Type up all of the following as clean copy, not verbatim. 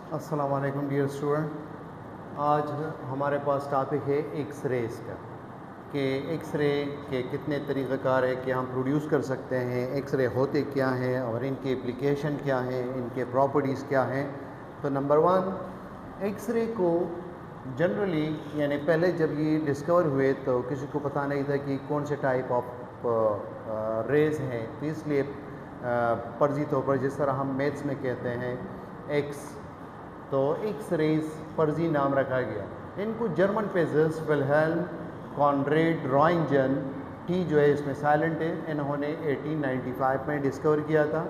अस्सलाम वालेकुम dear student. आज हमारे पास टॉपिक है एक्स-रेज़ का कि एक्स-रे के कितने तरीक़ाकार है कि हम प्रोड्यूस कर सकते हैं, एक्स-रे होते क्या हैं और इनके एप्लीकेशन क्या हैं, इनके प्रॉपर्टीज़ क्या हैं। तो नंबर वन, एक्स-रे को जनरली यानी पहले जब ये डिस्कवर हुए तो किसी को पता नहीं था कि कौन से टाइप ऑफ रेज़ हैं, तो इसलिए फर्जी तौर पर जिस तरह हम मैथ्स में कहते हैं एक्स, तो एक्स रेज़ फर्जी नाम रखा गया। इनको German physicist Wilhelm Conrad Roentgen, T जो है इसमें साइलेंट है, इन्होंने 1895 में डिस्कवर किया था।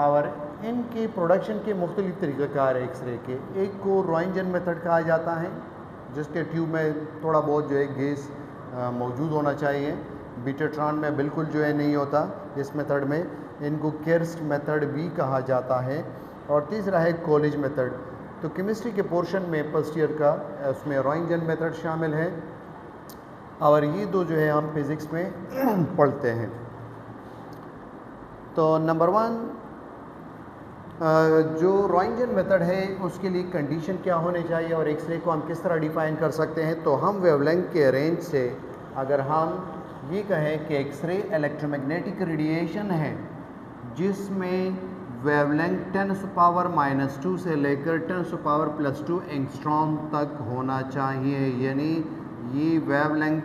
और इनके प्रोडक्शन के मुख्तलिफ तरीक़ाकार है एक्सरे के। एक को रॉन्टगेन मेथड कहा जाता है, जिसके ट्यूब में थोड़ा बहुत जो है गैस मौजूद होना चाहिए। बीटाट्रॉन में बिल्कुल जो है नहीं होता इस मेथड में। इनको केर्स्ट मेथड भी कहा जाता है। और तीसरा है कॉलेज मेथड। तो केमिस्ट्री के पोर्शन में फर्स्ट ईयर का उसमें रॉन्टगेन मेथड शामिल है और ये दो जो है हम फिज़िक्स में पढ़ते हैं। तो नंबर वन, जो रॉन्टगेन मेथड है उसके लिए कंडीशन क्या होने चाहिए और एक्सरे को हम किस तरह डिफ़ाइन कर सकते हैं। तो हम वेवलेंथ के रेंज से अगर हम ये कहें कि एक्सरे इलेक्ट्रोमैग्नेटिक रेडिएशन है जिसमें वेवलेंथ 10⁻⁻² से लेकर 10⁻+2 एंगस्ट्रॉम तक होना चाहिए। यानी ये वेवलेंथ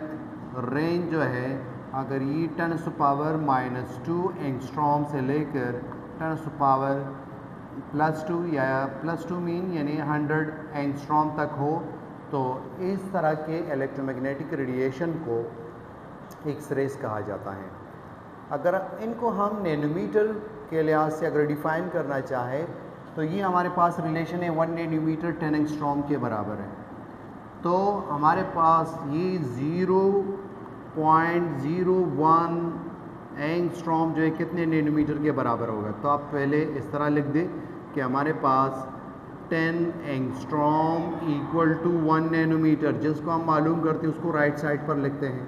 रेंज जो है अगर ये 10⁻² एंगस्ट्रॉम से लेकर 10⁻+2 या +2 मीन यानी 100 एंगस्ट्रॉम तक हो, तो इस तरह के इलेक्ट्रोमैग्नेटिक रेडिएशन को एक्स रेज़ कहा जाता है। अगर इनको हम नैनोमीटर के लिहाज से अगर डिफ़ाइन करना चाहें तो ये हमारे पास रिलेशन है 1 नैनोमीटर 10 एंगस्ट्रॉम के बराबर है। तो हमारे पास ये 0.01 एंगस्ट्रॉम जो है कितने नैनोमीटर के बराबर होगा। तो आप पहले इस तरह लिख दें कि हमारे पास 10 एंगस्ट्रॉम इक्वल टू 1 नैनोमीटर, जिसको हम मालूम करते हैं उसको राइट साइड पर लिखते हैं।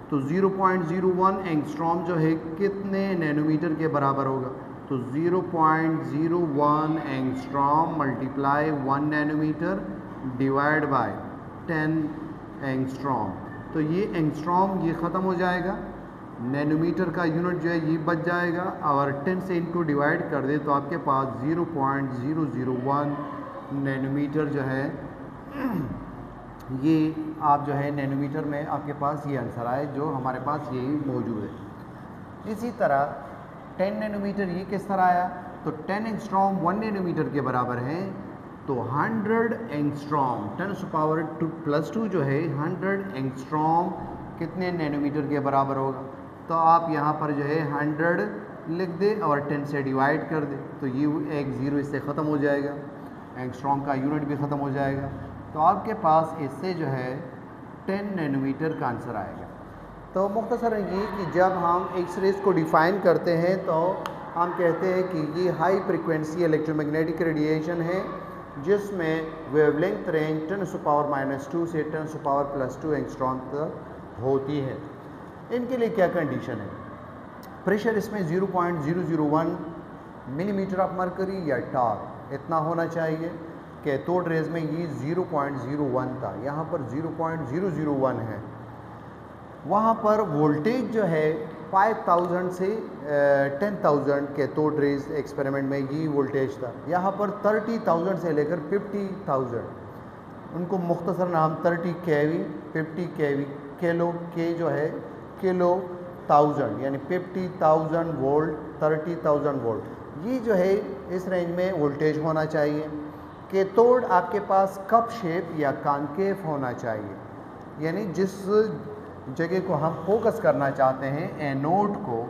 तो 0.01 एंगस्ट्रॉम जो है कितने नैनोमीटर के बराबर होगा। तो 0.01 angstrom multiply 1 nanometre divide by 10 angstrom. तो ये एंगस्ट्रॉम ये ख़त्म हो जाएगा, नैनोमीटर का यूनिट जो है ये बच जाएगा और 10 से इनको डिवाइड कर दे तो आपके पास 0.001 नैनोमीटर जो है ये आप जो है नैनोमीटर में आपके पास ये आंसर आए जो हमारे पास ये मौजूद है। इसी तरह 10 नैनोमीटर ये किस तरह आया। तो 10 एंगस्ट्रॉम 1 नैनोमीटर के बराबर है। तो 100 एंगस्ट्रॉम 10⁻² जो है 100 एंगस्ट्रॉम कितने नैनोमीटर के बराबर होगा। तो आप यहाँ पर जो है 100 लिख दे और 10 से डिवाइड कर दे तो ये एक ज़ीरो इससे ख़त्म हो जाएगा, एंगस्ट्रॉम का यूनिट भी ख़त्म हो जाएगा। तो आपके पास इससे जो है 10 नैनोमीटर का आंसर आएगा। तो मुख्तसरन ये कि जब हम एक्स रेज़ को डिफ़ाइन करते हैं तो हम कहते हैं कि ये हाई फ्रिक्वेंसी इलेक्ट्रोमैग्नेटिक रेडिएशन है जिसमें वेवलेंथ रेंज 10⁻⁻² से 10⁻+2 एंगस्ट्रॉम तक होती है। इनके लिए क्या कंडीशन है। प्रेशर इसमें 0.001 मिलीमीटर ऑफ मरकरी या टॉर इतना होना चाहिए। कैथोड रेज़ में ये 0.01 था, यहाँ पर 0.001 है। वहाँ पर वोल्टेज जो है 5000 से 10,000 कैथोड रेज़ एक्सपेरिमेंट में ये वोल्टेज था। यहाँ पर 30,000 से लेकर 50,000, उनको मुख्तसर नाम 30 केवी 50 केवी किलो के जो है किलो 1000 यानी 50,000 वोल्ट 30,000 वोल्ट ये जो है इस रेंज में वोल्टेज होना चाहिए। कैथोड आपके पास कप शेप या कॉन्केव होना चाहिए, यानी जिस जगह को हम फोकस करना चाहते हैं एनोड को,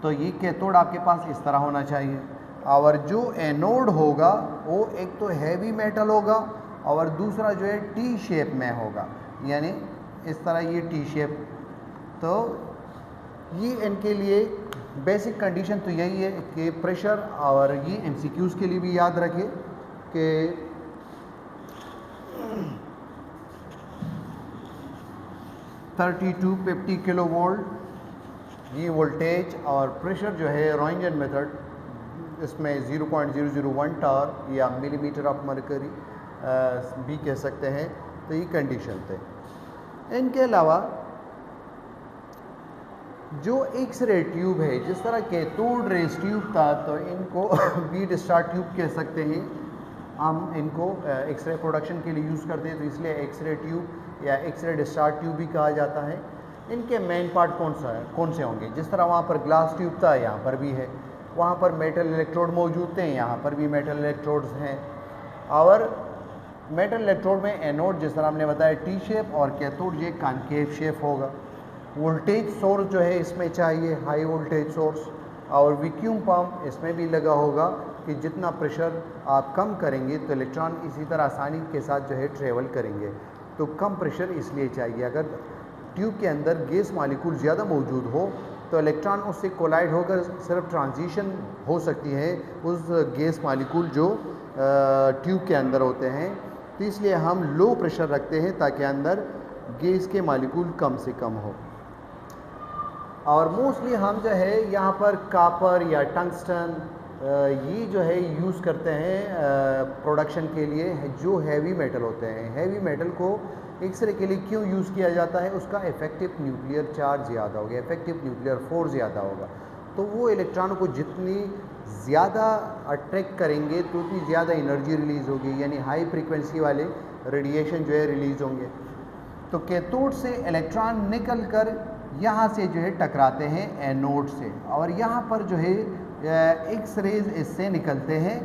तो ये कैथोड आपके पास इस तरह होना चाहिए। और जो एनोड होगा वो एक तो हैवी मेटल होगा और दूसरा जो है टी शेप में होगा, यानी इस तरह ये टी शेप। तो ये इनके लिए बेसिक कंडीशन तो यही है कि प्रेशर, और ये एमसीक्यूज़ के लिए भी याद रखें कि 30 to 50 किलो वोल्ट ये वोल्टेज और प्रेशर जो है रॉन्टगेन मेथड इसमें 0.001 टार या मिलीमीटर ऑफ मरकरी भी कह सकते हैं। तो ये कंडीशन थे। इनके अलावा जो एक्स-रे ट्यूब है, जिस तरह कैथोड रेज ट्यूब था, तो इनको बीट स्टार ट्यूब कह सकते हैं। हम इनको एक्सरे प्रोडक्शन के लिए यूज़ करते हैं, तो इसलिए एक्सरे ट्यूब या एक्सरे डिस्चार्ज ट्यूब भी कहा जाता है। इनके मेन पार्ट कौन से होंगे? जिस तरह वहाँ पर ग्लास ट्यूब था, यहाँ पर भी है। वहाँ पर मेटल इलेक्ट्रोड मौजूद थे, यहाँ पर भी मेटल इलेक्ट्रोड्स हैं। और मेटल इलेक्ट्रोड में एनोड जिस तरह हमने बताया टी शेप और कैथोड ये कॉनकेव शेप होगा। वोल्टेज सोर्स जो है इसमें चाहिए हाई वोल्टेज सोर्स, और वैक्यूम पंप इसमें भी लगा होगा कि जितना प्रेशर आप कम करेंगे तो इलेक्ट्रॉन इसी तरह आसानी के साथ जो है ट्रेवल करेंगे। तो कम प्रेशर इसलिए चाहिए। अगर ट्यूब के अंदर गैस मॉलिक्यूल ज़्यादा मौजूद हो तो इलेक्ट्रॉन उससे कोलाइड होकर सिर्फ ट्रांजिशन हो सकती है उस गैस मॉलिक्यूल जो ट्यूब के अंदर होते हैं। तो इसलिए हम लो प्रेशर रखते हैं ताकि अंदर गैस के मॉलिक्यूल कम से कम हो। और मोस्टली हम जो है यहाँ पर कॉपर या टंगस्टन ये जो है यूज़ करते हैं प्रोडक्शन के लिए, जो हैवी मेटल होते हैं। हैवी मेटल को एक्सरे के लिए क्यों यूज़ किया जाता है? उसका इफेक्टिव न्यूक्लियर चार्ज ज़्यादा होगा, इफेक्टिव न्यूक्लियर फोर्स ज़्यादा होगा। तो वो इलेक्ट्रॉनों को जितनी ज़्यादा अट्रैक्ट करेंगे तो उतनी ज़्यादा एनर्जी रिलीज़ होगी, यानी हाई फ्रीक्वेंसी वाले रेडिएशन जो है रिलीज़ होंगे। तो कैथोड से इलेक्ट्रॉन निकल कर यहाँ से जो है टकराते हैं एनोड से, और यहाँ पर जो है एक्स रेज इससे निकलते हैं।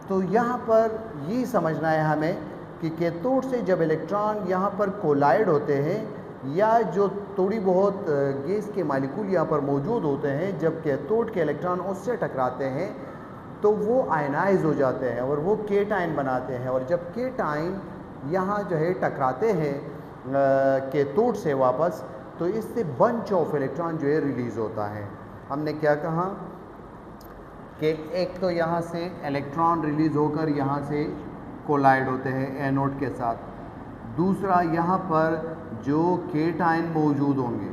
तो यहाँ पर ये समझना है हमें कि कैथोड से जब इलेक्ट्रॉन यहाँ पर कोलाइड होते हैं या जो थोड़ी बहुत गैस के मॉलिक्यूल यहाँ पर मौजूद होते हैं, जब कैथोड के इलेक्ट्रॉन उससे टकराते हैं तो वो आयनाइज हो जाते हैं और वो केटाइन बनाते हैं। और जब केटाइन यहाँ जो है टकराते हैं कैथोड से वापस, तो इससे बंच ऑफ इलेक्ट्रॉन जो है रिलीज़ होता है। हमने क्या कहा कि एक तो यहाँ से इलेक्ट्रॉन रिलीज़ होकर यहाँ से कोलाइड होते हैं एनोड के साथ। दूसरा, यहाँ पर जो केटाइन मौजूद होंगे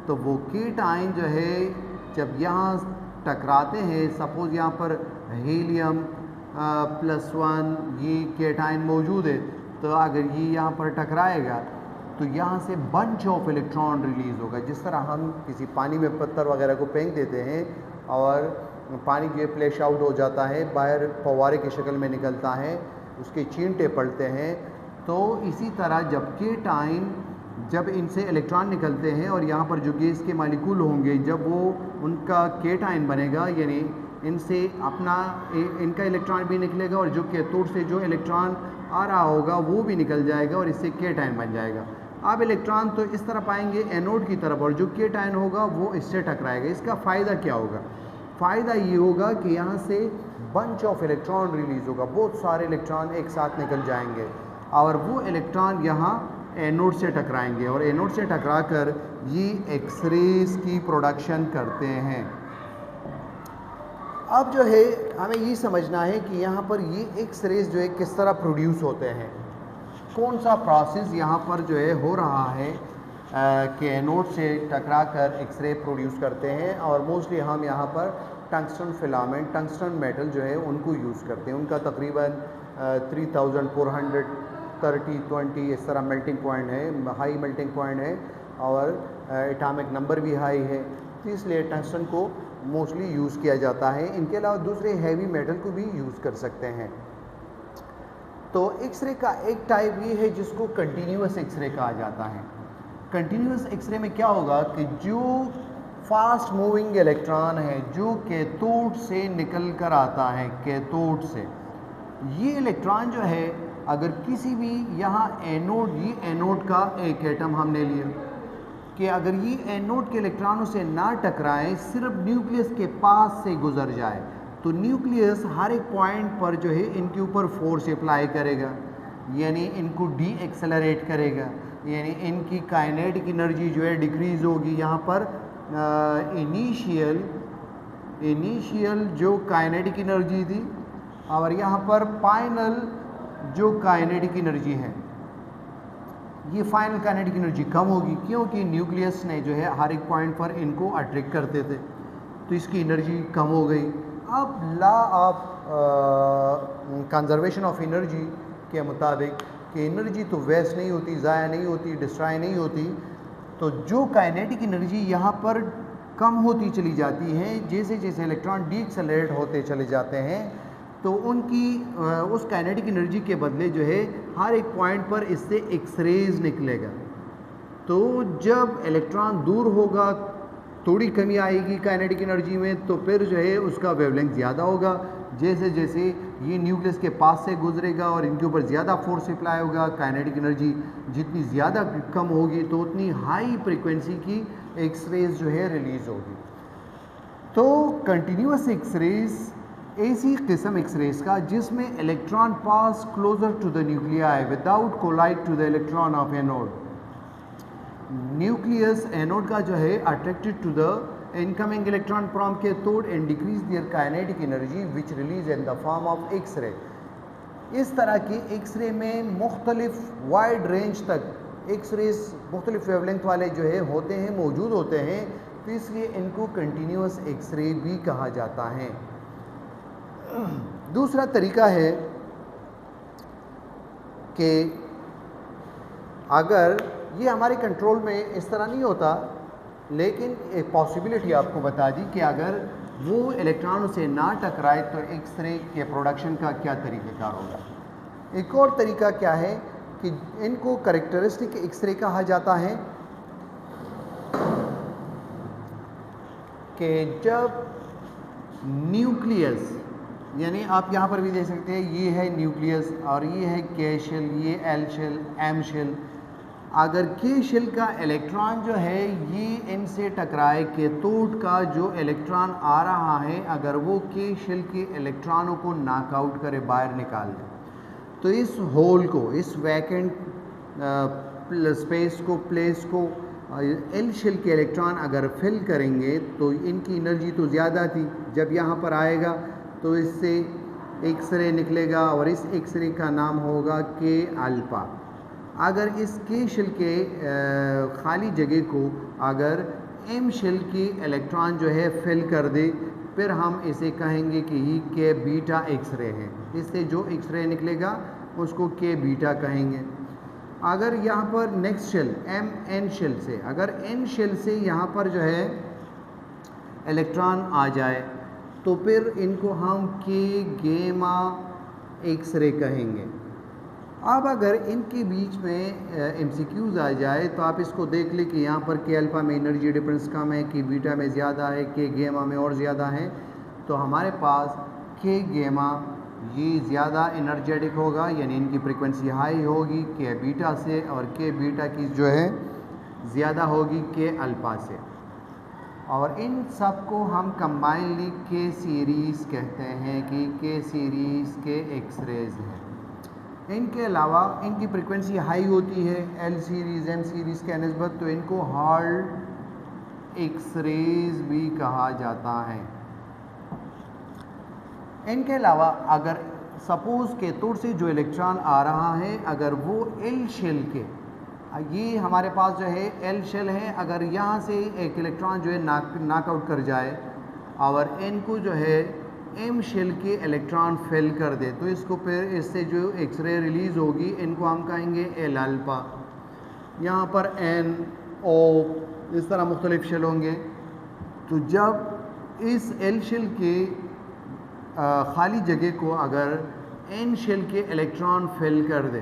तो वो केटाइन जो है जब यहाँ टकराते हैं, सपोज़ यहाँ पर हीलियम +1 ये केटाइन मौजूद है, तो अगर ये यहाँ पर टकराएगा तो यहाँ से बंच ऑफ इलेक्ट्रॉन रिलीज़ होगा। जिस तरह हम किसी पानी में पत्थर वगैरह को फेंक देते हैं और पानी जो फ्लैश आउट हो जाता है, बाहर फव्वारे की शक्ल में निकलता है, उसके छींटे पड़ते हैं। तो इसी तरह जब केटाइन जब इनसे इलेक्ट्रॉन निकलते हैं और यहाँ पर जो गैस के मॉलिक्यूल होंगे, जब वो उनका केटाइन बनेगा, यानी इनसे अपना इनका इलेक्ट्रॉन भी निकलेगा और जो कैथोड से जो इलेक्ट्रॉन आ रहा होगा वो भी निकल जाएगा और इससे केटाइन बन जाएगा। अब इलेक्ट्रॉन तो इस तरह पाएंगे एनोड की तरफ, और जो केटाइन होगा वो इससे टकराएगा। इसका फ़ायदा क्या होगा? फ़ायदा ये होगा कि यहाँ से बंच ऑफ इलेक्ट्रॉन रिलीज़ होगा, बहुत सारे इलेक्ट्रॉन एक साथ निकल जाएंगे और वो इलेक्ट्रॉन यहाँ एनोड से टकराएंगे और एनोड से टकरा कर ये एक्सरेज की प्रोडक्शन करते हैं। अब जो है हमें ये समझना है कि यहाँ पर ये एक्सरेज जो है किस तरह प्रोड्यूस होते हैं, कौन सा प्रोसेस यहाँ पर जो है हो रहा है कि एनोड से टकरा कर एक्सरे प्रोड्यूस करते हैं। और मोस्टली हम यहाँ पर टंगस्टन फिलामेंट, टंगस्टन मेटल जो है उनको यूज़ करते हैं। उनका तकरीबन 3430-20 इस तरह मेल्टिंग पॉइंट है, हाई मेल्टिंग पॉइंट है और एटॉमिक नंबर भी हाई है, तो इसलिए टंगस्टन को मोस्टली यूज़ किया जाता है। इनके अलावा दूसरे हैवी मेटल को भी यूज़ कर सकते हैं। तो एक्सरे का एक टाइप ये है जिसको कंटिन्यूस एक्सरे कहा जाता है। कंटिन्यूस एक्सरे में क्या होगा कि जो फास्ट मूविंग इलेक्ट्रॉन है जो कैथोड से निकल कर आता है, कैथोड से ये इलेक्ट्रॉन जो है अगर किसी भी यहाँ एनोड, ये एनोड का एक एटम हमने लिया कि अगर ये एनोड के इलेक्ट्रॉनों से ना टकराए, सिर्फ न्यूक्लियस के पास से गुजर जाए, तो न्यूक्लियस हर एक पॉइंट पर जो है इनके ऊपर फोर्स अप्लाई करेगा, यानी इनको डी एक्सेलरेट करेगा, यानी इनकी काइनेटिक एनर्जी जो है डिक्रीज़ होगी। यहाँ पर इनिशियल जो काइनेटिक एनर्जी थी और यहाँ पर फाइनल जो काइनेटिक एनर्जी है, ये फाइनल काइनेटिक एनर्जी कम होगी, क्योंकि न्यूक्लियस ने जो है हर एक पॉइंट पर इनको अट्रैक्ट करते थे, तो इसकी एनर्जी कम हो गई। अब law of conservation of energy के मुताबिक कि एनर्जी तो वेस्ट नहीं होती, ज़ाया नहीं होती, डिस्ट्रॉय नहीं होती, तो जो काइनेटिक एनर्जी यहाँ पर कम होती चली जाती है, जैसे जैसे इलेक्ट्रॉन डीएक्सेलरेट होते चले जाते हैं, तो उनकी उस काइनेटिक एनर्जी के बदले जो है हर एक पॉइंट पर इससे एक्सरेज निकलेगा। तो जब इलेक्ट्रॉन दूर होगा, थोड़ी कमी आएगी काइनेटिक एनर्जी में, तो फिर जो है उसका वेवलेंथ ज़्यादा होगा। जैसे जैसे ये न्यूक्लियस के पास से गुजरेगा और इनके ऊपर ज़्यादा फोर्स अप्लाई होगा, काइनेटिक एनर्जी जितनी ज़्यादा कम होगी तो उतनी हाई फ्रीक्वेंसी की एक्सरेज जो है रिलीज़ होगी। तो कंटिन्यूस एक्सरेज ऐसी किस्म एक्सरेज का जिसमें electron pass closer to the nuclei without collide to the electron of anode. Nucleus anode का जो है attracted to the incoming electron from cathode and decrease their kinetic energy which release in the form of X-ray. इस तरह की X-ray में मुख्तलिफ wide range तक X-rays मुख्तलिफ वेवलेंथ वाले जो है होते हैं, मौजूद होते हैं, तो इसलिए इनको कंटिन्यूस एक्सरे भी कहा जाता है। दूसरा तरीका है कि अगर ये हमारे कंट्रोल में इस तरह नहीं होता, लेकिन एक पॉसिबिलिटी आपको बता दी कि अगर वो इलेक्ट्रॉन से ना टकराए तो एक्सरे के प्रोडक्शन का क्या तरीक़ाकार होगा। एक और तरीका क्या है कि इनको कैरेक्टरिस्टिक एक्सरे कहा जाता है कि जब न्यूक्लियस, यानी आप यहाँ पर भी देख सकते हैं, ये है न्यूक्लियस और ये है के शेल, ये एल शेल, एम शेल। अगर के शेल का इलेक्ट्रॉन जो है ये इनसे टकराए, कैथोड का जो इलेक्ट्रॉन आ रहा है अगर वो के शेल के इलेक्ट्रॉनों को नॉकआउट करे, बाहर निकाल दे, तो इस होल को, इस वैकेंट स्पेस को, प्लेस को एल शेल के इलेक्ट्रॉन अगर फिल करेंगे तो इनकी एनर्जी तो ज़्यादा थी, जब यहाँ पर आएगा तो इससे एक्सरे निकलेगा और इस एक्सरे का नाम होगा के अल्फा। अगर इस के शेल के खाली जगह को अगर एम शेल की इलेक्ट्रॉन जो है फिल कर दे, फिर हम इसे कहेंगे कि ये के बीटा एक्सरे है। इससे जो एक्सरे निकलेगा उसको के बीटा कहेंगे। अगर यहाँ पर next shell M N shell से, अगर एन शेल से यहाँ पर जो है इलेक्ट्रॉन आ जाए तो फिर इनको हम के गेमा एक्सरे कहेंगे। अब अगर इनके बीच में एमसीक्यूज आ जाए तो आप इसको देख लें कि यहाँ पर के अल्फा में एनर्जी डिफरेंस कम है, के बीटा में ज़्यादा है, के गेमा में और ज़्यादा है, तो हमारे पास के गेमा ये ज़्यादा एनर्जेटिक होगा, यानी इनकी फ्रीक्वेंसी हाई होगी के बीटा से, और के बीटा की जो है ज़्यादा होगी के अल्फा से। और इन सब को हम कंबाइनली के सीरीज़ कहते हैं कि के सीरीज़ के एक्सरेज हैं। इनके अलावा इनकी फ्रीक्वेंसी हाई होती है एल सीरीज़ एम सीरीज़ के निस्बत, तो इनको हॉल एक्सरेज भी कहा जाता है। इनके अलावा अगर सपोज़ कैथोड से जो इलेक्ट्रॉन आ रहा है अगर वो एल शेल के, ये हमारे पास जो है एल शेल है, अगर यहाँ से एक इलेक्ट्रॉन जो है नॉकआउट कर जाए और इनको जो है एम शेल के इलेक्ट्रॉन फेल कर दे, तो इसको फिर इससे जो एक्सरे रिलीज़ होगी इनको हम कहेंगे एल अल्फा। यहाँ पर एन ओ इस तरह मुख्तलिफ शेल होंगे। तो जब इस एल शेल के खाली जगह को अगर एन शेल के इलेक्ट्रॉन फेल कर दे,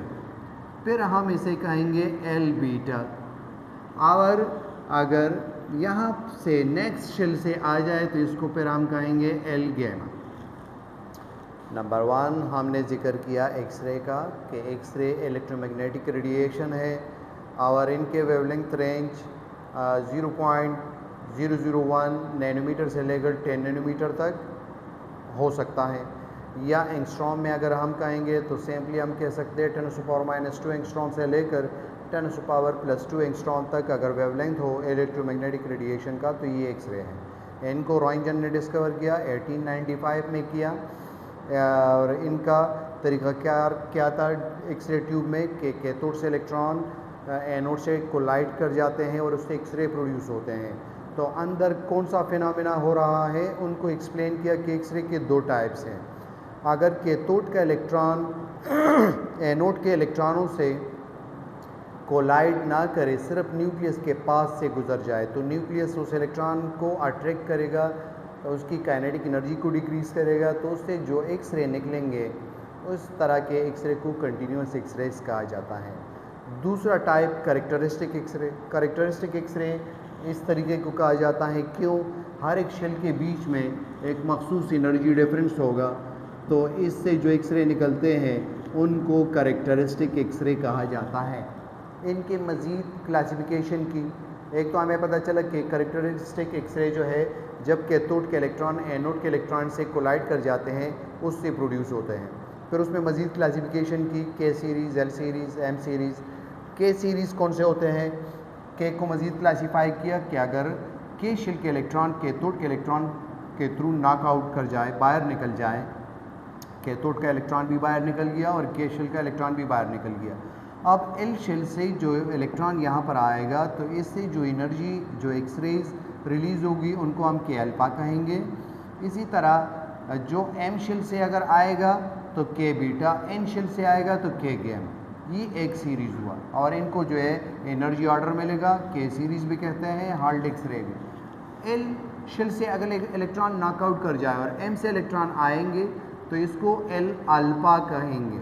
फिर हम इसे कहेंगे एल बीटा। और अगर यहाँ से नेक्स्ट शेल से आ जाए तो इसको फिर हम कहेंगे एल गैमा। नंबर 1 हमने जिक्र किया एक्सरे का कि एक्सरे इलेक्ट्रोमैग्नेटिक रेडिएशन है और इनके वेवलेंथ रेंज 0.001 नैनोमीटर से लेकर 10 नैनोमीटर तक हो सकता है, या एंगस्ट्रॉम में अगर हम कहेंगे तो सिंपली हम कह सकते हैं 10⁻⁻² एंगस्ट्रॉम से लेकर 10⁻+2 एंगस्ट्रॉम तक अगर वेवलेंथ हो इलेक्ट्रोमैग्नेटिक रेडिएशन का, तो ये एक्सरे हैं। इनको रॉन्टगन ने डिस्कवर किया 1895 में किया, और इनका तरीका क्या था एक्सरे ट्यूब में कि कैथोड से इलेक्ट्रॉन एनोड से कोलाइड कर जाते हैं और उससे एक्सरे प्रोड्यूस होते हैं। तो अंदर कौन सा फिनोमेना हो रहा है उनको एक्सप्लेन किया कि एक्सरे के दो टाइप्स हैं। अगर कैथोड का इलेक्ट्रॉन एनोड के इलेक्ट्रॉनों से कोलाइड ना करे, सिर्फ न्यूक्लियस के पास से गुजर जाए, तो न्यूक्लियस उस इलेक्ट्रॉन को अट्रैक्ट करेगा, तो उसकी काइनेटिक एनर्जी को डिक्रीज़ करेगा, तो उससे जो एक्सरे निकलेंगे उस तरह के एक्सरे को कंटिन्यूस एक्सरेज कहा जाता है। दूसरा type characteristic X-ray. Characteristic X-ray इस तरीके को कहा जाता है क्यों, हर एक शेल के बीच में एक मखसूस एनर्जी डिफरेंस होगा, तो इससे जो एक्सरे निकलते हैं उनको कैरेक्टरिस्टिक एक्सरे कहा जाता है। इनके मज़ीद क्लासिफिकेशन की, एक तो हमें पता चला कि कैरेक्टरिस्टिक एक्सरे जो है जब कैथोड के इलेक्ट्रॉन एनोड के इलेक्ट्रॉन से कोलाइड कर जाते हैं उससे प्रोड्यूस होते हैं। फिर उसमें मज़ीद क्लासिफिकेशन की, K series, L series, M series. K series कौन से होते हैं, के को मज़ीद क्लासीफाई किया कि अगर के शेल के इलेक्ट्रॉन कैथोड के इलेक्ट्रॉन के थ्रू नॉकआउट कर जाए, बाहर निकल जाए, कैथोड का इलेक्ट्रॉन भी बाहर निकल गया और के शेल का इलेक्ट्रॉन भी बाहर निकल गया। अब एल शेल से जो इलेक्ट्रॉन यहाँ पर आएगा तो इससे जो एनर्जी, जो एक्सरेज रिलीज़ होगी उनको हम के अल्फा कहेंगे। इसी तरह जो एम शेल से अगर आएगा तो के बीटा, एन शेल से आएगा तो के गैमा। ये एक सीरीज़ हुआ और इनको जो है एनर्जी ऑर्डर मिलेगा, के सीरीज़ भी कहते हैं, हाल्ड एक्सरे भी। एल शेल से अगर इलेक्ट्रॉन नॉकआउट कर जाए और एम से इलेक्ट्रॉन आएंगे तो इसको एल अल्फा कहेंगे।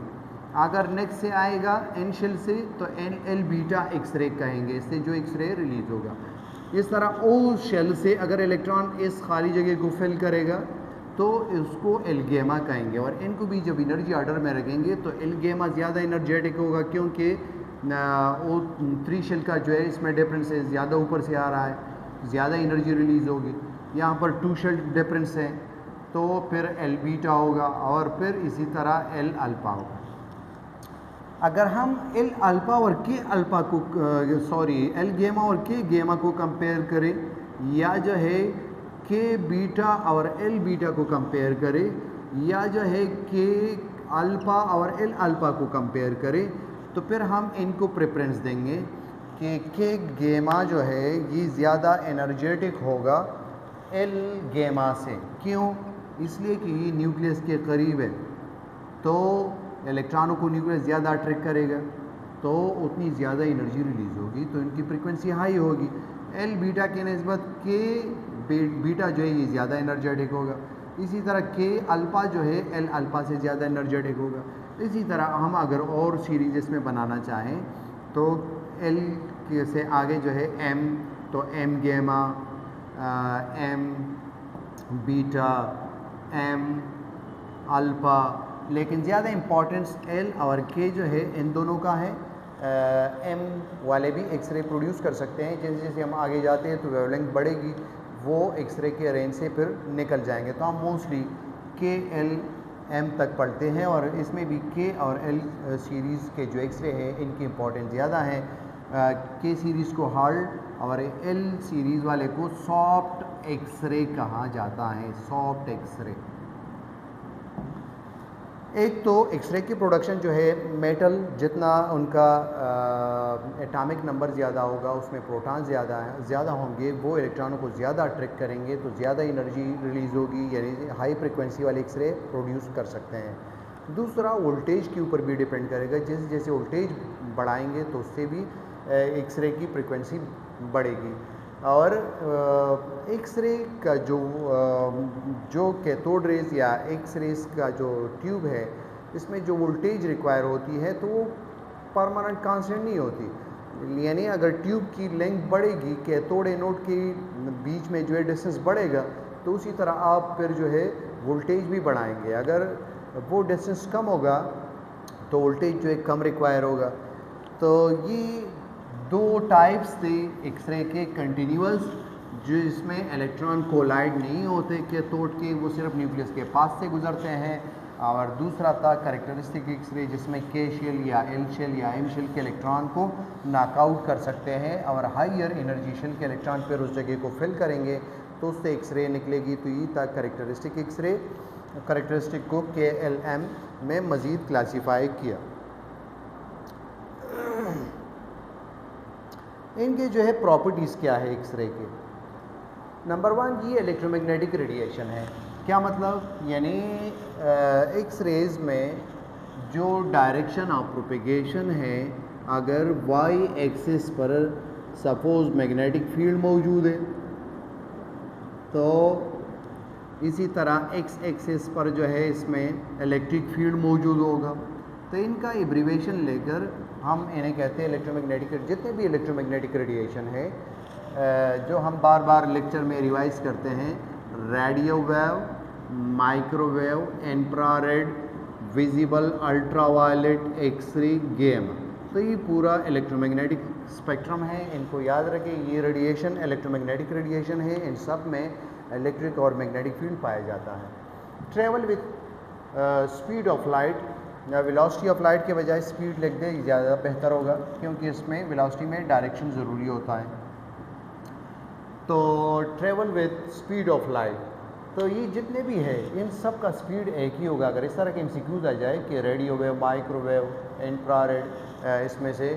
अगर नेक्स्ट से आएगा एन शेल से तो एल बीटा एक्सरे कहेंगे, इससे जो एक्सरे रिलीज़ होगा। इस तरह ओ शेल से अगर इलेक्ट्रॉन इस खाली जगह को फिल करेगा तो इसको एल गैमा कहेंगे। और इनको भी जब एनर्जी ऑर्डर में रखेंगे तो एल गैमा ज़्यादा एनर्जेटिक होगा क्योंकि ओ थ्री शेल का जो है इसमें डिफरेंस है, ज़्यादा ऊपर से आ रहा है, ज़्यादा एनर्जी रिलीज़ होगी। यहाँ पर टू शेल डिफरेंस है तो फिर एल बीटा होगा और फिर इसी तरह एल अल्फा होगा। अगर हम एल अल्फा और के अल्फा को एल गैमा और के गैमा को कंपेयर करें, या जो है के बीटा और एल बीटा को कंपेयर करें, या जो है के अल्फा और एल अल्फा को कंपेयर करें, तो फिर हम इनको प्रेफरेंस देंगे कि के गैमा जो है ये ज़्यादा एनर्जेटिक होगा एल गैमा से। क्यों? इसलिए कि ये न्यूक्लियस के करीब है, तो इलेक्ट्रॉनों को न्यूक्लियस ज़्यादा अट्रैक्ट करेगा, तो उतनी ज़्यादा एनर्जी रिलीज़ होगी, तो इनकी फ्रीक्वेंसी हाई होगी। एल बीटा के निस्बत के बीटा जो है ये ज़्यादा एनर्जेटिक होगा। इसी तरह के अल्फ़ा जो है एल अल्फ़ा से ज़्यादा एनर्जेटिक होगा। इसी तरह हम अगर और सीरीज इसमें बनाना चाहें तो एल से आगे जो है एम, तो M gamma, M beta, M alpha, लेकिन ज़्यादा इम्पॉर्टेंस एल और के जो है इन दोनों का है। एम वाले भी एक्सरे प्रोड्यूस कर सकते हैं, जैसे जैसे हम आगे जाते हैं तो वेवलेंथ बढ़ेगी, वो एक्सरे के रेंज से फिर निकल जाएंगे। तो हम मोस्टली के एल एम तक पढ़ते हैं और इसमें भी के और एल सीरीज़ के जो एक्सरे हैं इनकी इम्पोर्टेंस ज़्यादा है। के सीरीज़ को हार्ड और एल सीरीज़ वाले को सॉफ्ट एक्सरे कहा जाता है, सॉफ्ट एक्सरे। एक तो एक्सरे की प्रोडक्शन जो है, मेटल जितना उनका एटॉमिक नंबर ज़्यादा होगा, उसमें प्रोटॉन ज़्यादा होंगे, वो इलेक्ट्रॉनों को ज़्यादा अट्रैक्ट करेंगे, तो ज़्यादा एनर्जी रिलीज़ होगी, यानी हाई फ्रिक्वेंसी वाले एक्सरे प्रोड्यूस कर सकते हैं। दूसरा वोल्टेज के ऊपर भी डिपेंड करेगा, जैसे जैसे वोल्टेज बढ़ाएंगे तो उससे भी एक्सरे की फ्रिक्वेंसी बढ़ेगी। और एक्सरे का जो कैथोड रेज या एक्स रेज का जो ट्यूब है, इसमें जो वोल्टेज रिक्वायर होती है तो वो परमानेंट कांस्टेंट नहीं होती। यानी अगर ट्यूब की लेंथ बढ़ेगी, कैथोड एनोड के बीच में जो है डिस्टेंस बढ़ेगा, तो उसी तरह आप फिर जो है वोल्टेज भी बढ़ाएंगे। अगर वो डिस्टेंस कम होगा तो वोल्टेज जो है कम रिक्वायर होगा। तो ये दो टाइप्स थे एक्सरे के, कंटिन्यूअस जिसमें इलेक्ट्रॉन कोलाइड नहीं होते कैथोड के, वो सिर्फ न्यूक्लियस के पास से गुजरते हैं, और दूसरा था कैरेक्टरिस्टिक एक्सरे जिसमें के शेल या एल शेल या एम शेल के इलेक्ट्रॉन को नॉकआउट कर सकते हैं और हाइयर एनर्जी शेल के इलेक्ट्रॉन पर उस जगह को फिल करेंगे तो उससे एक्सरे निकलेगी। तो ये था कैरेक्टरिस्टिक एक्सरे। कैरेक्टरिस्टिक को के एल एम में मज़ीद क्लासीफाई किया। इनके जो है प्रॉपर्टीज़ क्या है एक्सरे के, नंबर 1 ये इलेक्ट्रोमैग्नेटिक रेडिएशन है। क्या मतलब, यानी एक्स रेज में जो डायरेक्शन ऑफ प्रोपेगेशन है, अगर वाई एक्सिस पर सपोज मैग्नेटिक फील्ड मौजूद है, तो इसी तरह एक्स एक्सिस पर जो है इसमें इलेक्ट्रिक फील्ड मौजूद होगा। तो इनका एब्रीवेशन लेकर हम इन्हें कहते हैं इलेक्ट्रोमैग्नेटिक। जितने भी इलेक्ट्रोमैग्नेटिक रेडिएशन है जो हम बार बार लेक्चर में रिवाइज करते हैं, radio wave, microwave, infrared, visible, ultraviolet, X-ray, gamma, तो ये पूरा इलेक्ट्रोमैग्नेटिक स्पेक्ट्रम है। इनको याद रखें, ये रेडिएशन इलेक्ट्रोमैग्नेटिक रेडिएशन है। इन सब में इलेक्ट्रिक और मैग्नेटिक फील्ड पाया जाता है। Travel with speed of light, या वेलोसिटी ऑफ लाइट के बजाय स्पीड लिख दे, ज़्यादा बेहतर होगा, क्योंकि इसमें वेलोसिटी में डायरेक्शन ज़रूरी होता है। तो travel with speed of light, तो ये जितने भी है इन सब का स्पीड एक ही होगा। अगर इस तरह के एमसीक्यूज आ जाए कि रेडियो वेव, माइक्रोवेव, इंफ्रारेड, इसमें से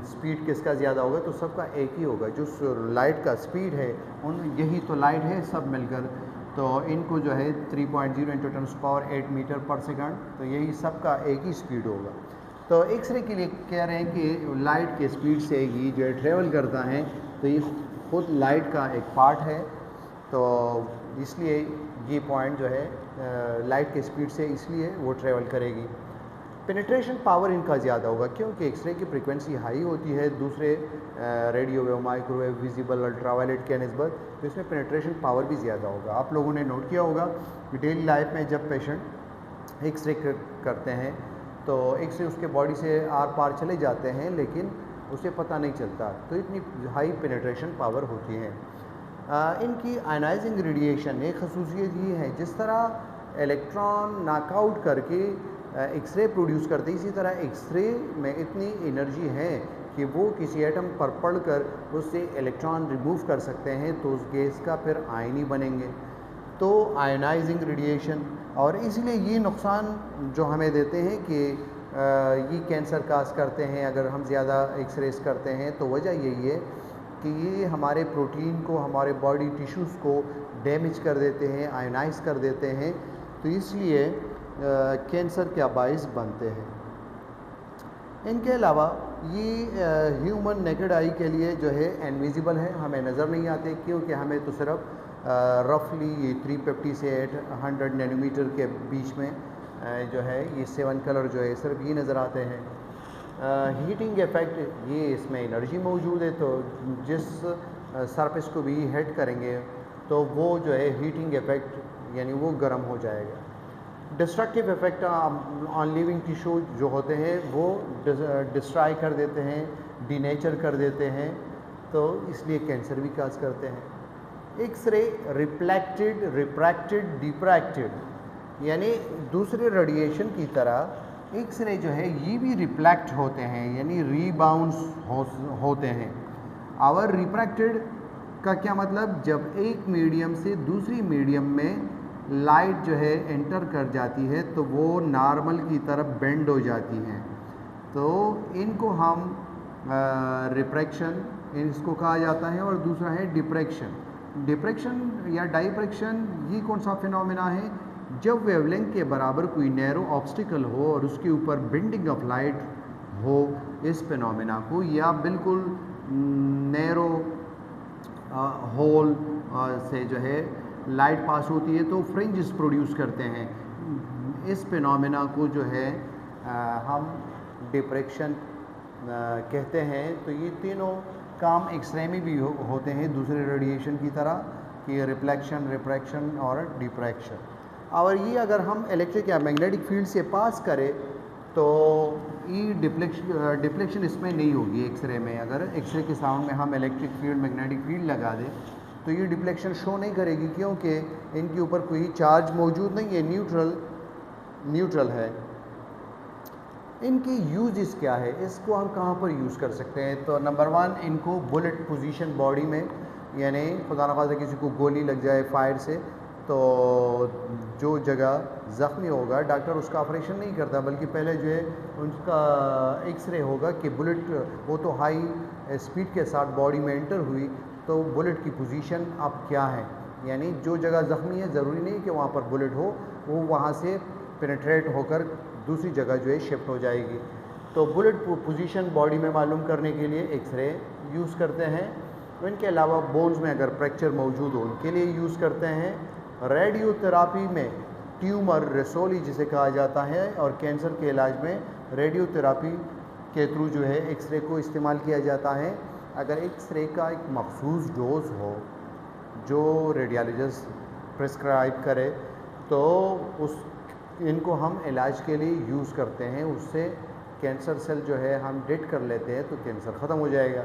स्पीड किसका ज़्यादा होगा, तो सबका एक ही होगा। जो लाइट का स्पीड है यही तो लाइट है सब मिलकर, तो इनको जो है 3.0 × 10⁸ मीटर पर सेकंड, तो यही सबका एक ही स्पीड होगा। तो एक्सरे के लिए कह रहे हैं कि लाइट के स्पीड से ही जो है ट्रेवल करता है, तो ये खुद लाइट का एक पार्ट है। तो इसलिए ये पॉइंट जो है लाइट के स्पीड से, इसलिए वो ट्रेवल करेगी। पेनिट्रेशन पावर इनका ज़्यादा होगा, क्योंकि एक्सरे की फ्रीक्वेंसी हाई होती है दूसरे radio wave, microwave, visible, ultraviolet के निस्बत, तो इसमें पेनिट्रेशन पावर भी ज़्यादा होगा। आप लोगों ने नोट किया होगा कि डेली लाइफ में जब पेशेंट एक्सरे करते हैं तो एक्सरे उसके बॉडी से आर पार चले जाते हैं, लेकिन उसे पता नहीं चलता, तो इतनी हाई पेनिट्रेशन पावर होती है। इनकी आयनाइजिंग रेडिएशन एक खसूसियत ये है, जिस तरह इलेक्ट्रॉन नॉकआउट करके एक्सरे प्रोड्यूस करते हैं, इसी तरह एक्सरे में इतनी एनर्जी है कि वो किसी एटम पर पड़कर उससे इलेक्ट्रॉन रिमूव कर सकते हैं, तो उस गैस का फिर आयन ही बनेंगे। तो आयनाइजिंग रेडिएशन, और इसलिए ये नुकसान जो हमें देते हैं कि ये कैंसर काज करते हैं अगर हम ज़्यादा एक्सरेस करते हैं, तो वजह यही है कि ये हमारे प्रोटीन को, हमारे बॉडी टिश्यूज़ को डैमेज कर देते हैं, आयनाइज कर देते हैं, तो इसलिए कैंसर का बाइस बनते हैं। इनके अलावा ये ह्यूमन नेकेड आई के लिए जो है इनविजिबल है, हमें नज़र नहीं आते, क्योंकि हमें तो सिर्फ रफली ये 350 से 800 नैनोमीटर के बीच में जो है ये 7 कलर जो है सिर्फ ये नज़र आते हैं। हीटिंग इफ़ेक्ट, ये इसमें एनर्जी मौजूद है, तो जिस सरफेस को भी हिट करेंगे तो वो जो है हीटिंग इफ़ेक्ट यानी वो गर्म हो जाएगा। Destructive effect on living tissue जो होते हैं वो डिस्ट्रॉय कर देते हैं, डीनेचर कर देते हैं, तो इसलिए कैंसर भी काज करते हैं। एक्सरे रिफ्लेक्टेड, रिफ्रैक्टेड, डिफ्रैक्टेड, यानी दूसरे रेडिएशन की तरह एक्सरे जो है ये भी रिफ्लेक्ट होते हैं, यानी रीबाउंस होते हैं। और रिफ्रैक्टेड का क्या मतलब, जब एक मीडियम से दूसरी मीडियम में लाइट जो है एंटर कर जाती है तो वो नॉर्मल की तरफ बेंड हो जाती हैं, तो इनको हम रिफ्रैक्शन इसको कहा जाता है। और दूसरा है डिफ्रैक्शन। डिफ्रैक्शन या डाइफ्रैक्शन ये कौन सा फिनोमेना है, जब वेवलेंथ के बराबर कोई नैरो ऑब्स्टिकल हो और उसके ऊपर बेंडिंग ऑफ लाइट हो, इस फिनोमेना को, या बिल्कुल नैरो होल से जो है लाइट पास होती है तो फ्रिंजेस प्रोड्यूस करते हैं, इस फिनोमेना को जो है हम डिफ्रैक्शन कहते हैं। तो ये तीनों काम एक्सरे में भी होते हैं दूसरे रेडिएशन की तरह, कि रिफ्लेक्शन, रिफ्रैक्शन और डिफ्रैक्शन। और ये अगर हम इलेक्ट्रिक या मैग्नेटिक फील्ड से पास करें तो ये डिफ्लेक्शन इसमें नहीं होगी एक्सरे में। अगर एक्सरे के साउंड में हम इलेक्ट्रिक फील्ड, मैग्नेटिक फील्ड लगा दें तो ये डिफ्लेक्शन शो नहीं करेगी, क्योंकि इनके ऊपर कोई चार्ज मौजूद नहीं है, न्यूट्रल है। इनकी यूजेस क्या है, इसको हम कहाँ पर यूज़ कर सकते हैं, तो नंबर 1 इनको बुलेट पोजीशन बॉडी में, यानी खुदा न खास्ता किसी को गोली लग जाए फायर से, तो जो जगह ज़ख्मी होगा डॉक्टर उसका ऑपरेशन नहीं करता, बल्कि पहले जो है उसका एक्सरे होगा कि बुलेट वो तो हाई स्पीड के साथ बॉडी में एंटर हुई, तो बुलेट की पोजीशन अब क्या है, यानी जो जगह ज़ख्मी है ज़रूरी नहीं कि वहाँ पर बुलेट हो, वो वहाँ से पेनिट्रेट होकर दूसरी जगह जो है शिफ्ट हो जाएगी। तो बुलेट पोजीशन बॉडी में मालूम करने के लिए एक्सरे यूज़ करते हैं। इनके अलावा बोन्स में अगर फ्रैक्चर मौजूद हो उनके लिए यूज़ करते हैं। रेडियोथेरापी में ट्यूमर रेसोली जिसे कहा जाता है, और कैंसर के इलाज में रेडियोथेरापी के थ्रू जो है एक्सरे को इस्तेमाल किया जाता है। अगर एक्सरे का एक मखसूस डोज हो जो रेडियोलॉजिस्ट प्रिस्क्राइब करे तो उस इनको हम इलाज के लिए यूज़ करते हैं। उससे कैंसर सेल जो है हम डेड कर लेते हैं तो कैंसर ख़त्म हो जाएगा।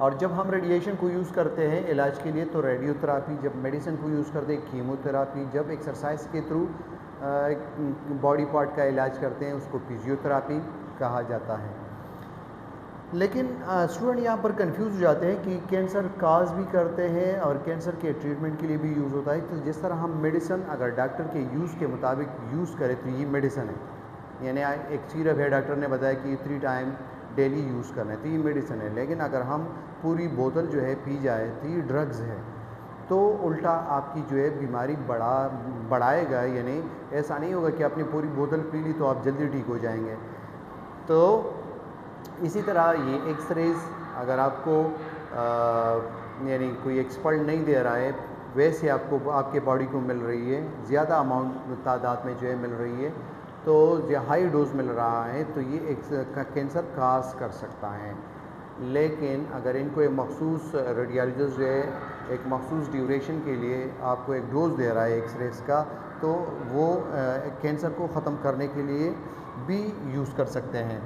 और जब हम रेडिएशन को यूज़ करते हैं इलाज के लिए तो रेडियोथेरापी, जब मेडिसिन को यूज़ करते हैं कीमोथेरापी, जब एक्सरसाइज के थ्रू बॉडी पार्ट का इलाज करते हैं उसको फिजियोथेरापी कहा जाता है। लेकिन स्टूडेंट यहाँ पर कंफ्यूज हो जाते हैं कि कैंसर काज भी करते हैं और कैंसर के ट्रीटमेंट के लिए भी यूज़ होता है। तो जिस तरह हम मेडिसिन अगर डॉक्टर के यूज़ के मुताबिक यूज़ करें तो ये मेडिसिन है, यानी एक सिरप है, डॉक्टर ने बताया कि 3 टाइम डेली यूज़ करना है तो ये मेडिसिन है। लेकिन अगर हम पूरी बोतल जो है पी जाए तो ये ड्रग्स है, तो उल्टा आपकी जो है बीमारी बढ़ाएगा। यानी ऐसा नहीं होगा कि आपने पूरी बोतल पी ली तो आप जल्दी ठीक हो जाएंगे। तो इसी तरह ये एक्सरेज अगर आपको यानी कोई एक्सपर्ट नहीं दे रहा है, वैसे आपको आपके बॉडी को मिल रही है, ज़्यादा अमाउंट तादाद में जो है मिल रही है, तो जो हाई डोज मिल रहा है तो ये कैंसर काज कर सकता है। लेकिन अगर इनको एक मखसूस रेडियोलॉजिस्ट जो है एक मखसूस ड्यूरेशन के लिए आपको एक डोज दे रहा है एक्सरेज का, तो वो कैंसर को ख़त्म करने के लिए भी यूज़ कर सकते हैं।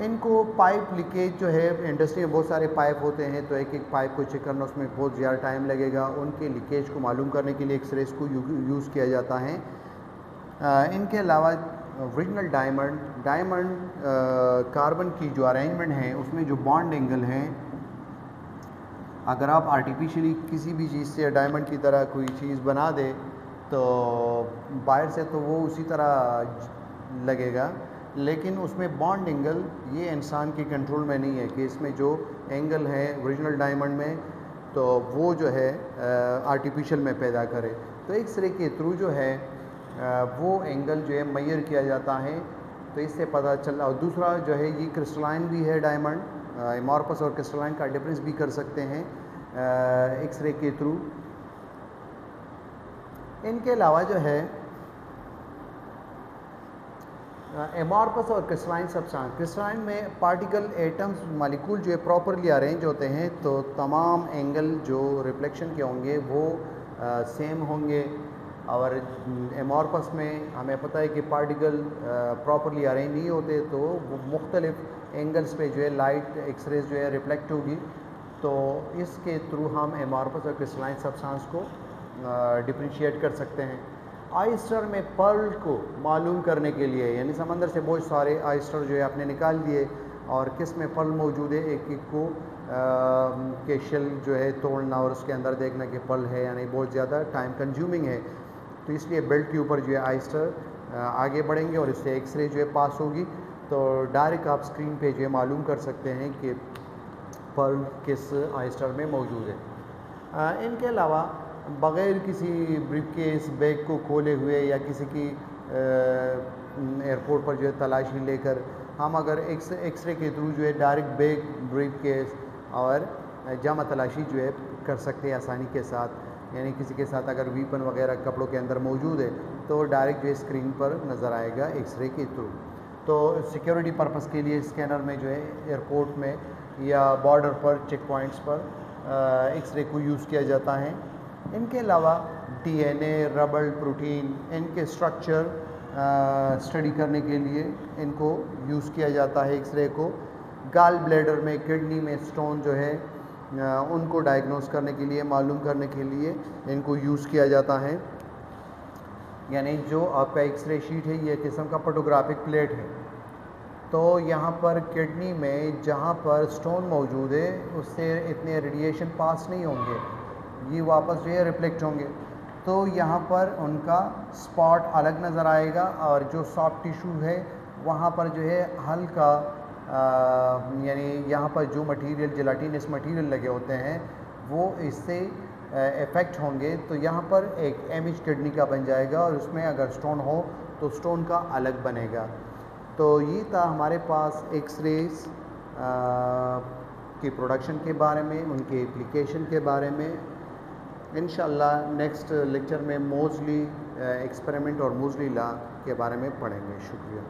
इनको पाइप लीकेज जो है, इंडस्ट्री में बहुत सारे पाइप होते हैं तो एक एक पाइप को चेक करना उसमें बहुत ज़्यादा टाइम लगेगा। उनके लीकेज को मालूम करने के लिए एक्सरेज को यूज़ किया जाता है। इनके अलावा ओरिजिनल डायमंड कार्बन की जो अरेंजमेंट है उसमें जो बॉन्ड एंगल है, अगर आप आर्टिफिशियली किसी भी चीज़ से डायमंड की तरह कोई चीज़ बना दे तो बाहर से तो वो उसी तरह लगेगा, लेकिन उसमें बॉन्ड एंगल ये इंसान के कंट्रोल में नहीं है कि इसमें जो एंगल है ओरिजिनल डायमंड में तो वो जो है आर्टिफिशियल में पैदा करे। तो एक्सरे के थ्रू जो है वो एंगल जो है मेजर किया जाता है, तो इससे पता चला। और दूसरा जो है ये क्रिस्टलाइन भी है डायमंड, एमॉर्फस और क्रिस्टलाइन का डिफरेंस भी कर सकते हैं एक्सरे के थ्रू। इनके अलावा जो है एमॉर्फस और क्रिस्टलाइन सब्सटेंस, क्रिस्टलाइन में पार्टिकल एटम्स मालिक्यूल जो है प्रॉपरली अरेंज होते हैं तो तमाम एंगल जो रिफ्लेक्शन के होंगे वो सेम होंगे। और एमॉर्फस में हमें पता है कि पार्टिकल प्रॉपरली अरेंज नहीं होते तो वो मुख्तलिफ एंगल्स पे जो है लाइट एक्सरेज जो है रिफ्लेक्ट होगी। तो इसके थ्रू हम एमॉर्फस और क्रिस्टलाइन सब्सटेंस को डिफरेंशिएट कर सकते हैं। आइस्टर में पर्ल को मालूम करने के लिए, यानी समंदर से बहुत सारे आइस्टर जो है आपने निकाल दिए और किस में पर्ल मौजूद है, एक एक को के शेल जो है तोड़ना और उसके अंदर देखना कि पर्ल है, यानी बहुत ज़्यादा टाइम कंज्यूमिंग है। तो इसलिए बेल्ट के ऊपर जो है आइस्टर आगे बढ़ेंगे और इससे एक्सरे जो है पास होगी तो डायरेक्ट आप स्क्रीन पे जो है मालूम कर सकते हैं कि पर्ल किस आइस्टर में मौजूद है। इनके अलावा बग़ैर किसी ब्रीफकेस बैग को खोले हुए या किसी की एयरपोर्ट पर जो है तलाशी लेकर हम अगर एक्सरे के थ्रू जो है डायरेक्ट बैग, ब्रीफकेस और जामा तलाशी जो है कर सकते हैं आसानी के साथ। यानी किसी के साथ अगर वीपन वगैरह कपड़ों के अंदर मौजूद है तो डायरेक्ट जो है स्क्रीन पर नज़र आएगा एक्सरे के थ्रू। तो सिक्योरिटी पर्पस के लिए स्कैनर में जो है एयरपोर्ट में या बॉर्डर पर चेक पॉइंट्स पर एक्सरे को यूज़ किया जाता है। इनके अलावा डीएनए, रबड़, प्रोटीन, इनके स्ट्रक्चर स्टडी करने के लिए इनको यूज़ किया जाता है एक्सरे को। गाल ब्लैडर में, किडनी में स्टोन जो है उनको डायग्नोस करने के लिए, मालूम करने के लिए इनको यूज़ किया जाता है। यानी जो आपका एक्सरे शीट है ये किस्म का फोटोग्राफिक प्लेट है, तो यहाँ पर किडनी में जहाँ पर स्टोन मौजूद है उससे इतने रेडिएशन पास नहीं होंगे, ये वापस जो है रिफ्लेक्ट होंगे, तो यहाँ पर उनका स्पॉट अलग नज़र आएगा और जो सॉफ्ट टिश्यू है वहाँ पर जो है हल्का यानी यहाँ पर जो मटेरियल जेलाटिनस मटेरियल लगे होते हैं वो इससे इफ़ेक्ट होंगे, तो यहाँ पर एक इमेज किडनी का बन जाएगा और उसमें अगर स्टोन हो तो स्टोन का अलग बनेगा। तो ये था हमारे पास एक्सरेज की प्रोडक्शन के बारे में, उनके एप्लीकेशन के बारे में। इंशाल्लाह नेक्स्ट लेक्चर में मोज़ली एक्सपेरिमेंट और मोज़ली लॉ के बारे में पढ़ेंगे। शुक्रिया।